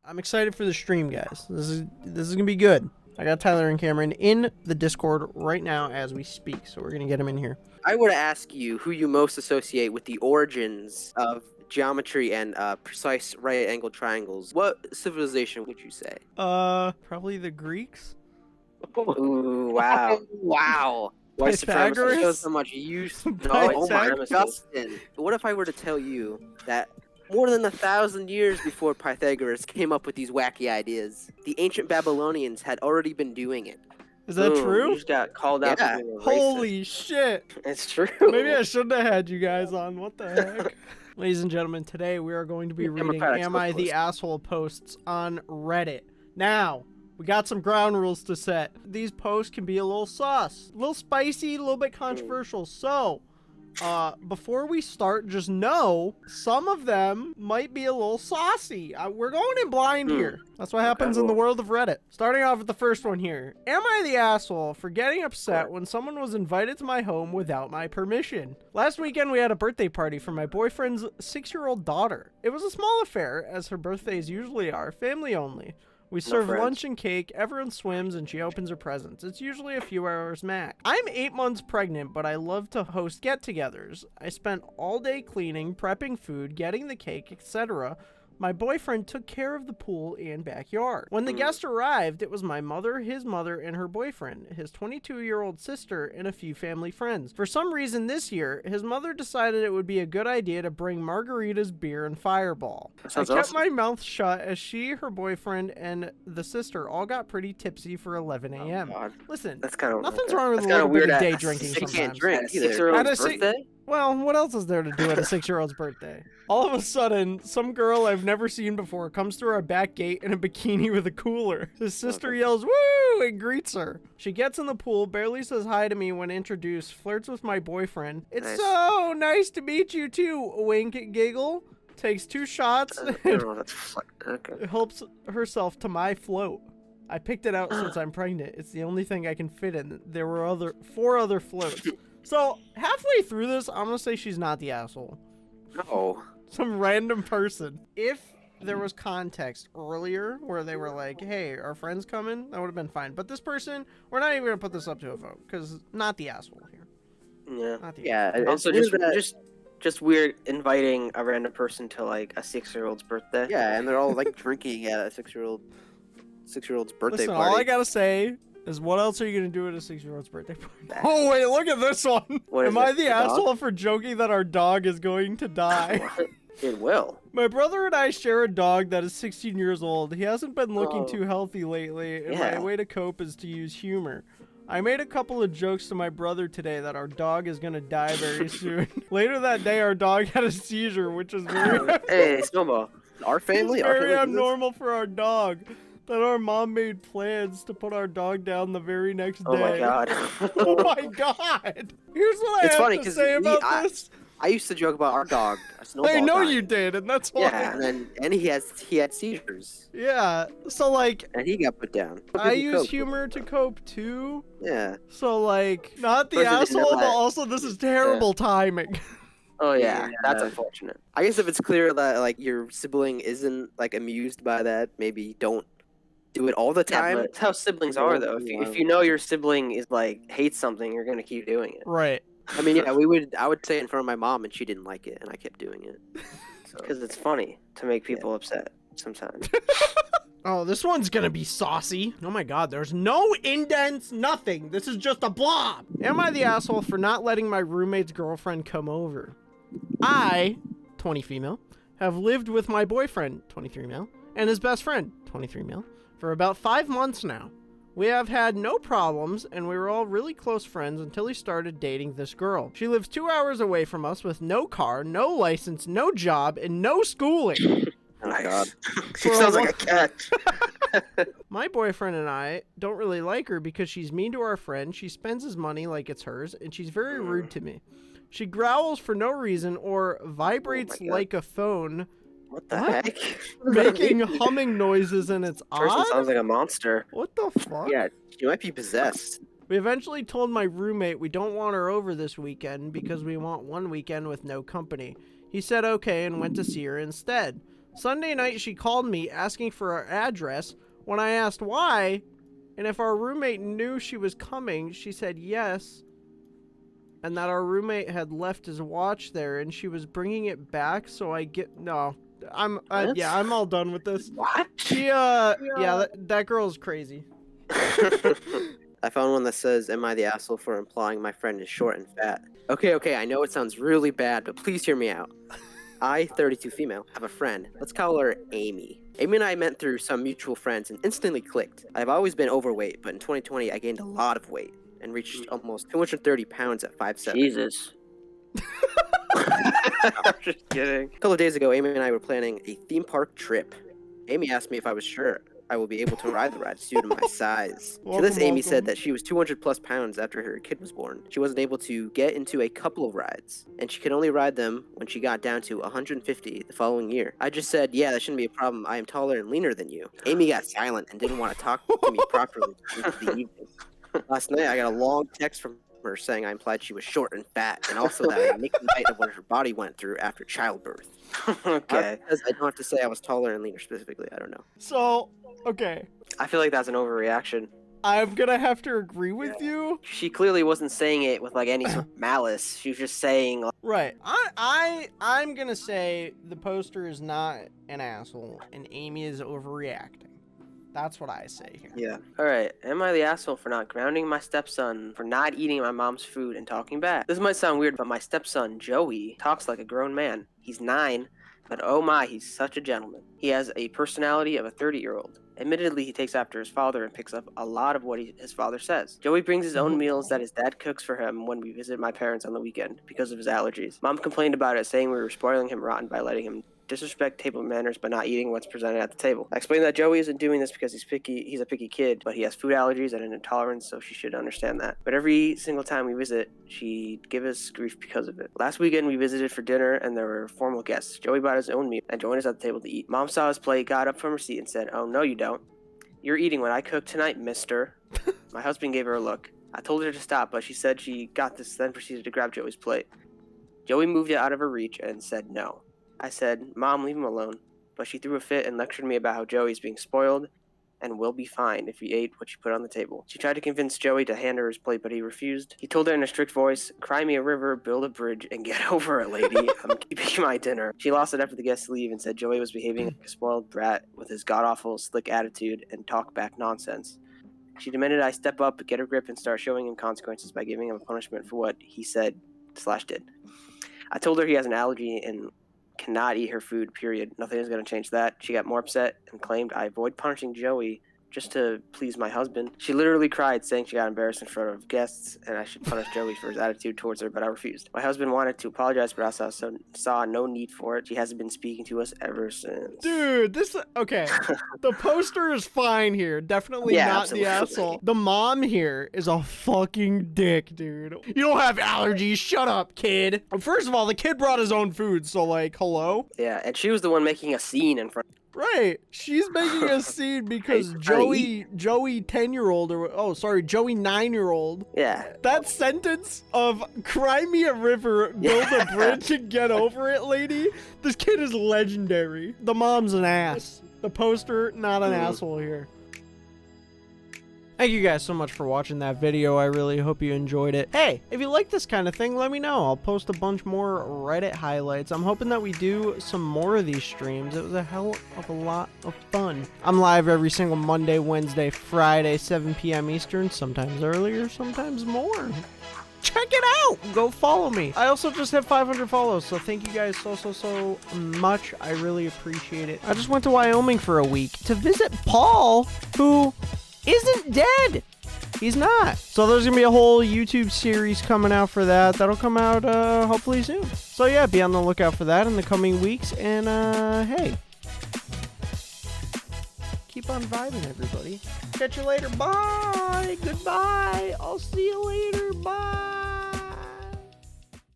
I'm excited for the stream, guys. This is gonna be good. I got Tyler and Cameron in the Discord right now as we speak, so we're gonna get him in here. I were to ask you who you most associate with the origins of geometry and precise right-angled triangles, what civilization would you say? Probably the Greeks. Ooh, wow. Wow. White supremacy Pythagoras? shows how much use. No, oh my, Pythagoras? Justin. What if I were to tell you that more than 1,000 years before Pythagoras came up with these wacky ideas, the ancient Babylonians had already been doing it? Is that You true? just got called out Yeah. for being a racist. Holy shit! It's true. Maybe I shouldn't have had you guys on. What the heck? Ladies and gentlemen, today we are going to be reading Democratic Am I the Socialist. Asshole posts on Reddit. Now, we got some ground rules to set. These posts can be a little sus, a little spicy, a little bit controversial. So, before we start, just know some of them might be a little saucy. We're going in blind here. That's what happens in the world of Reddit. Starting off with the first one here. Am I the asshole for getting upset when someone was invited to my home without my permission? Last weekend we had a birthday party for my boyfriend's 6-year-old daughter. It was a small affair, as her birthdays usually are, family only. We serve friends. lunch and cake, everyone swims, and she opens her presents. It's usually a few hours max. I'm 8 months pregnant, but I love to host get-togethers. I spent all day cleaning, prepping food, getting the cake, etc. My boyfriend took care of the pool and backyard. When the guest arrived, it was my mother, his mother, and her boyfriend, his 22-year-old sister, and a few family friends. For some reason this year, his mother decided it would be a good idea to bring margaritas, beer, and Fireball. I sounds kept awesome. my mouth shut as she, her boyfriend, and the sister all got pretty tipsy for 11 a.m. God. Listen, That's kind of nothing's wrong with That's a kinda little bit weird of at day a drinking six- you sometimes. can't drink At a either. 6-year-old's At a si- birthday? Well, what else is there to do at a 6-year-old's birthday? All of a sudden, some girl I've never seen before comes through our back gate in a bikini with a cooler. His sister yells, "Woo!" and greets her. She gets in the pool, barely says hi to me when introduced, flirts with my boyfriend. It's Nice. so nice to meet you too, wink, giggle. Takes 2 shots and Oh, that's okay. helps herself to my float. I picked it out since I'm pregnant. It's the only thing I can fit in. There were 4 other floats. So, halfway through this, I'm gonna say she's not the asshole. No. Some random person. If there was context earlier where they were like, hey, our friend's coming, that would have been fine. But this person, we're not even gonna put this up to a vote, because not the asshole here. Yeah. Not the Yeah. It's Also, weird just, that- just weird inviting a random person to like a 6-year-old's birthday. Yeah, and they're all like drinking at a 6-year-old's birthday Listen, party. all I gotta say is what else are you gonna do at a 6-year-old's birthday party? Oh wait, look at this one. What is Am I it, the a dog? asshole for joking that our dog is going to die? It will. My brother and I share a dog that is 16 years old. He hasn't been looking Oh. too healthy lately, and Yeah. my way to cope is to use humor. I made a couple of jokes to my brother today that our dog is gonna die very soon. Later that day, our dog had a seizure, which is very, Hey, Snowball. Our family, it's our very family. abnormal for our dog. That our mom made plans to put our dog down the very next day. Oh my god. Oh my god! Here's what I It's have funny to 'cause say about I this. I used to joke about our dog. Snowball I know dying. you did, and that's why. Yeah, and he had seizures, Yeah. So like, and he got put down. I People use cope. humor to cope too. Yeah. So like, not the Person didn't asshole, know but that. also this is terrible timing. Oh yeah, Yeah. that's unfortunate. I guess if it's clear that like your sibling isn't like amused by that, maybe don't do it all the Yeah, time. but that's how siblings are though. If you know your sibling is like hates something, you're gonna keep doing it. Right. I mean, yeah, I would say it in front of my mom, and she didn't like it, and I kept doing it. So Because it's funny to make people upset sometimes. Oh, this one's gonna be saucy. Oh my god, there's no indents, nothing. This is just a blob. Am I the asshole for not letting my roommate's girlfriend come over? I, 20 female, have lived with my boyfriend, 23 male, and his best friend, 23 male, for about 5 months now. We have had no problems, and we were all really close friends until he started dating this girl. She lives 2 hours away from us with no car, no license, no job, and no schooling. Oh God. She For a sounds lo- like a cat. My boyfriend and I don't really like her because she's mean to our friend, she spends his money like it's hers, and she's very rude to me. She growls for no reason or vibrates God. like a phone, What the What? heck? making humming noises, and it's Person odd. sounds like a monster. What the fuck? Yeah, you might be possessed. We eventually told my roommate we don't want her over this weekend because we want one weekend with no company. He said okay and went to see her instead. Sunday night, she called me asking for our address. When I asked why, and if our roommate knew she was coming, she said yes, and that our roommate had left his watch there, and she was bringing it back. So I'm all done with this. What? That girl's crazy. I found one that says, "Am I the asshole for implying my friend is short and fat?" Okay, I know it sounds really bad, but please hear me out. I, 32 female, have a friend. Let's call her Amy. Amy and I met through some mutual friends and instantly clicked. I've always been overweight, but in 2020 I gained a lot of weight and reached almost 230 pounds at 5'7". Jesus. I'm just kidding. A couple of days ago, Amy and I were planning a theme park trip. Amy asked me if I was sure I will be able to ride the rides due to my size. To this, Amy said that she was 200 plus pounds after her kid was born. She wasn't able to get into a couple of rides, and she could only ride them when she got down to 150 the following year. I just said, yeah, that shouldn't be a problem. I am taller and leaner than you. Amy got silent and didn't want to talk to me properly into the evening. Last night, I got a long text from her saying I implied she was short and fat, and also that I make light of what her body went through after childbirth. Okay. Because I don't have to say I was taller and leaner specifically. I don't know. So, okay, I feel like that's an overreaction. I'm gonna have to agree with you. She clearly wasn't saying it with like any sort of malice. She was just saying like, Right. I'm gonna say the poster is not an asshole and Amy is overreacting. That's what I say here. yeah. Alright, am I the asshole for not grounding my stepson for not eating my mom's food and talking back? This might sound weird, but my stepson, Joey, talks like a grown man. He's 9, but oh my, he's such a gentleman. He has a personality of a 30-year-old. Admittedly, he takes after his father and picks up a lot of what his father says. Joey brings his own meals that his dad cooks for him when we visit my parents on the weekend because of his allergies. Mom complained about it, saying we were spoiling him rotten by letting him disrespect table manners by not eating what's presented at the table. I explained that Joey isn't doing this because he's a picky kid, but he has food allergies and an intolerance, so she should understand that. But every single time we visit, she'd give us grief because of it. Last weekend, we visited for dinner, and there were formal guests. Joey bought his own meal and joined us at the table to eat. Mom saw his plate, got up from her seat, and said, "Oh, no, you don't. You're eating what I cooked tonight, mister." My husband gave her a look. I told her to stop, but she said she got this, then proceeded to grab Joey's plate. Joey moved it out of her reach and said no. I said, "Mom, leave him alone." But she threw a fit and lectured me about how Joey's being spoiled and will be fine if he ate what she put on the table. She tried to convince Joey to hand her his plate, but he refused. He told her in a strict voice, "Cry me a river, build a bridge, and get over it, lady. I'm keeping my dinner." She lost it after the guests leave and said Joey was behaving like a spoiled brat with his god-awful, slick attitude and talk-back nonsense. She demanded I step up, get a grip, and start showing him consequences by giving him a punishment for what he said/did. I told her he has an allergy and cannot eat her food, period. Nothing is going to change that. She got more upset and claimed I avoid punishing Joey just to please my husband. She literally cried, saying she got embarrassed in front of guests and I should punish Joey for his attitude towards her, but I refused. My husband wanted to apologize, but I saw no need for it. She hasn't been speaking to us ever since. Dude, okay. The poster is fine here. Definitely Yeah, not absolutely. the asshole. The mom here is a fucking dick, dude. You don't have allergies. Shut up, kid. First of all, the kid brought his own food, so like, hello? Yeah, and she was the one making a scene in front. Right. She's making a scene because Hey, Joey 10-year-old Joey 9-year-old. Yeah. That sentence of "cry me a river, build a bridge and get over it, lady." This kid is legendary. The mom's an ass. The poster, not an asshole here. Thank you guys so much for watching that video. I really hope you enjoyed it. Hey, if you like this kind of thing, let me know. I'll post a bunch more Reddit highlights. I'm hoping that we do some more of these streams. It was a hell of a lot of fun. I'm live every single Monday, Wednesday, Friday, 7 p.m. Eastern, sometimes earlier, sometimes more. Check it out. Go follow me. I also just hit 500 follows, so thank you guys so much. I really appreciate it. I just went to Wyoming for a week to visit Paul, who isn't dead. He's not. So there's gonna be a whole YouTube series coming out for that. That'll come out hopefully soon. So yeah, be on the lookout for that in the coming weeks. And hey, keep on vibing, everybody. Catch you later. Bye. Goodbye. I'll see you later. Bye.